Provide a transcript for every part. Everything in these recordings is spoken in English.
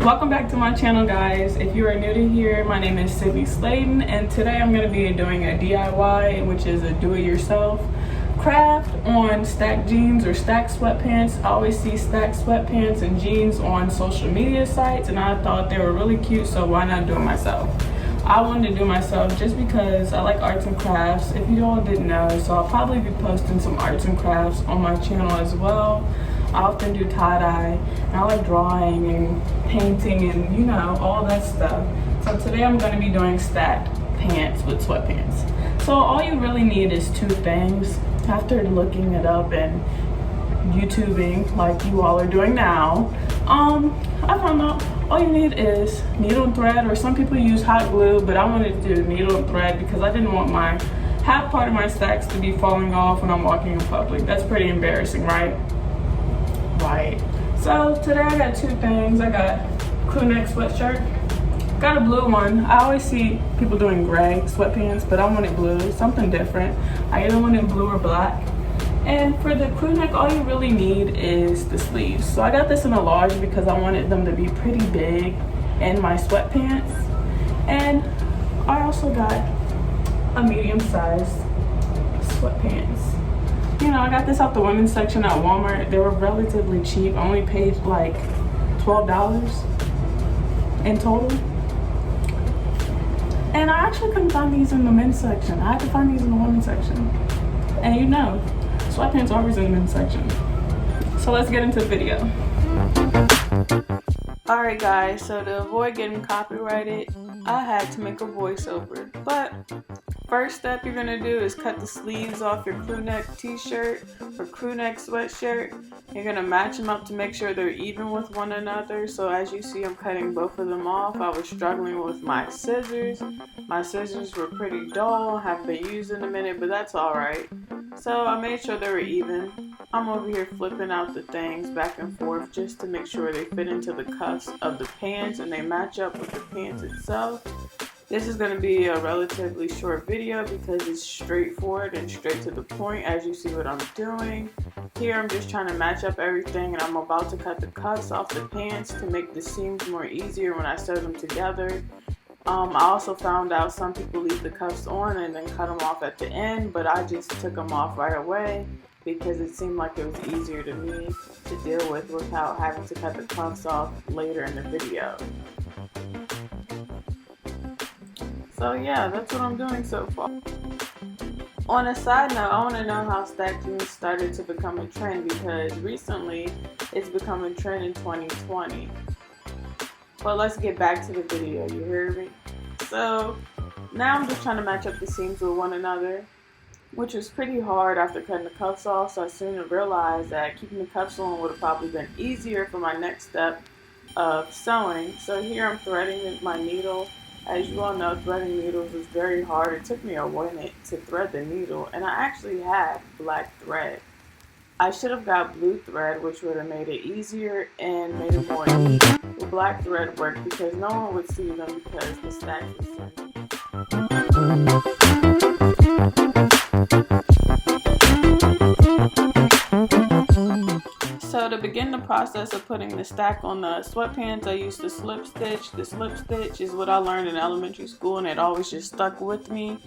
Welcome back to my channel, guys. If you are new to here, my name is Sydney Slayton, and today I'm going to be doing a DIY, which is a do-it-yourself craft on stacked jeans or stacked sweatpants. I always see stacked sweatpants and jeans on social media sites, and I thought they were really cute, so why not do it myself? I wanted to do it myself just because I like arts and crafts, if you all didn't know, so I'll probably be posting some arts and crafts on my channel as well. I often do tie-dye, and I like drawing and painting and, you know, all that stuff. So today I'm going to be doing stacked pants with sweatpants. So all you really need is two things. After looking it up and YouTubing like you all are doing now, I found out all you need is needle and thread, or some people use hot glue, but I wanted to do needle and thread because I didn't want my half part of my stacks to be falling off when I'm walking in public. That's pretty embarrassing, right? Right. So today I got two things. I got crew neck sweatshirt. Got a blue one. I always see people doing gray sweatpants, but I wanted blue, something different. I either wanted blue or black. And for the crew neck, all you really need is the sleeves. So I got this in a large because I wanted them to be pretty big in my sweatpants. And I also got a medium-sized sweatpants. You know, I got this out the women's section at Walmart. They were relatively cheap. I only paid like $12 in total. And I actually couldn't find these in the men's section. I had to find these in the women's section. And you know, sweatpants are always in the men's section. So let's get into the video. Alright guys, so to avoid getting copyrighted, I had to make a voiceover. But first step you're going to do is cut the sleeves off your crew neck t-shirt or crew neck sweatshirt. You're going to match them up to make sure they're even with one another. So as you see, I'm cutting both of them off. I was struggling with my scissors. My scissors were pretty dull, haven't been used in a minute, but that's alright. So I made sure they were even. I'm over here flipping out the things back and forth just to make sure they fit into the cuffs of the pants and they match up with the pants itself. This is going to be a relatively short video because it's straightforward and straight to the point, as you see what I'm doing. Here I'm just trying to match up everything, and I'm about to cut the cuffs off the pants to make the seams more easier when I sew them together. I also found out some people leave the cuffs on and then cut them off at the end, but I just took them off right away because it seemed like it was easier to me to deal with without having to cut the cuffs off later in the video. So yeah, that's what I'm doing so far. On a side note, I want to know how stacked jeans started to become a trend, because recently it's become a trend in 2020. But let's get back to the video, you hear me? So now I'm just trying to match up the seams with one another, which was pretty hard after cutting the cuffs off, so I soon realized that keeping the cuffs on would have probably been easier for my next step of sewing. So here I'm threading with my needle. As you all know, threading needles is very hard. It took me a minute to thread the needle, and I actually had black thread. I should have got blue thread, which would have made it easier and made it more easy. The black thread worked because no one would see them because the stacks were So to begin the process of putting the stack on the sweatpants, I used the slip stitch. The slip stitch is what I learned in elementary school, and it always just stuck with me.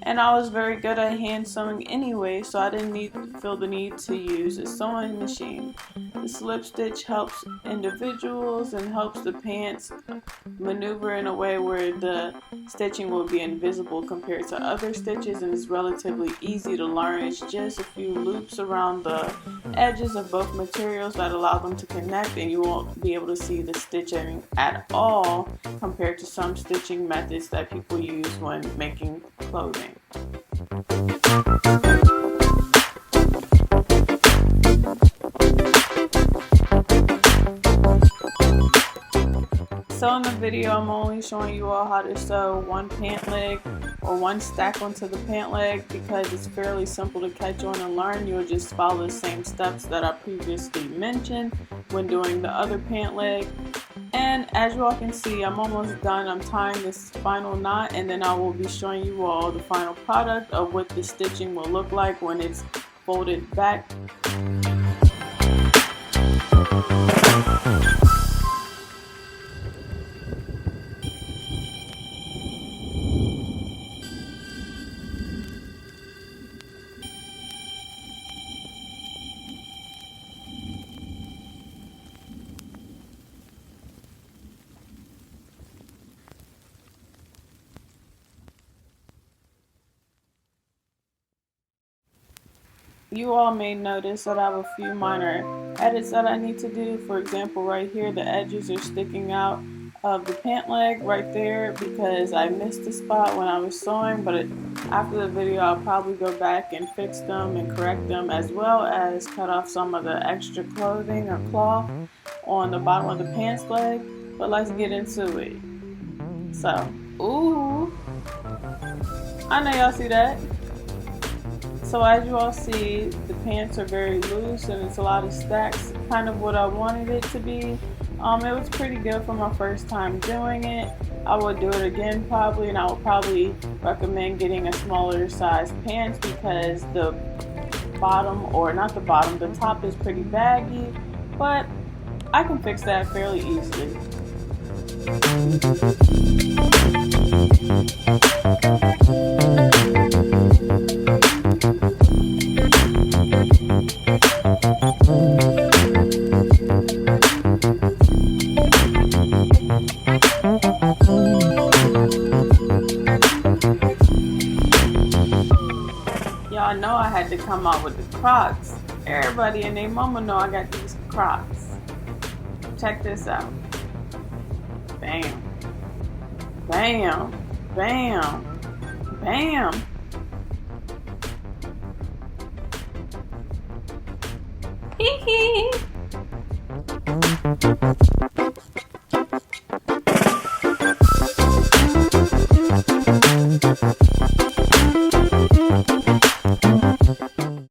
And I was very good at hand sewing anyway, so I didn't feel the need to use a sewing machine. The slip stitch helps individuals and helps the pants maneuver in a way where the stitching will be invisible compared to other stitches, and it's relatively easy to learn. It's just a few loops around the edges of both materials that allow them to connect, and you won't be able to see the stitching at all compared to some stitching methods that people use when making clothing. So in the video, I'm only showing you all how to sew one pant leg or one stack onto the pant leg because it's fairly simple to catch on and learn. You'll just follow the same steps that I previously mentioned when doing the other pant leg. And as you all can see, I'm almost done. I'm tying this final knot, and then I will be showing you all the final product of what the stitching will look like when it's folded back. you all may notice that I have a few minor edits that I need to do. For example, right here, the edges are sticking out of the pant leg right there because I missed the spot when I was sewing, but after the video I'll probably go back and fix them and correct them, as well as cut off some of the extra clothing or cloth on the bottom of the pants leg. But let's get into it. So, ooh, I know y'all see that. So as you all see, the pants are very loose and it's a lot of stacks, kind of what I wanted it to be. It was pretty good for my first time doing it. I would do it again probably, and I would probably recommend getting a smaller size pants because the bottom, or not the bottom, the top is pretty baggy, but I can fix that fairly easily. Y'all know I had to come out with the Crocs. Everybody and their mama know I got these Crocs. Check this out. Bam. Bam. Bam. Bam. Hee hee.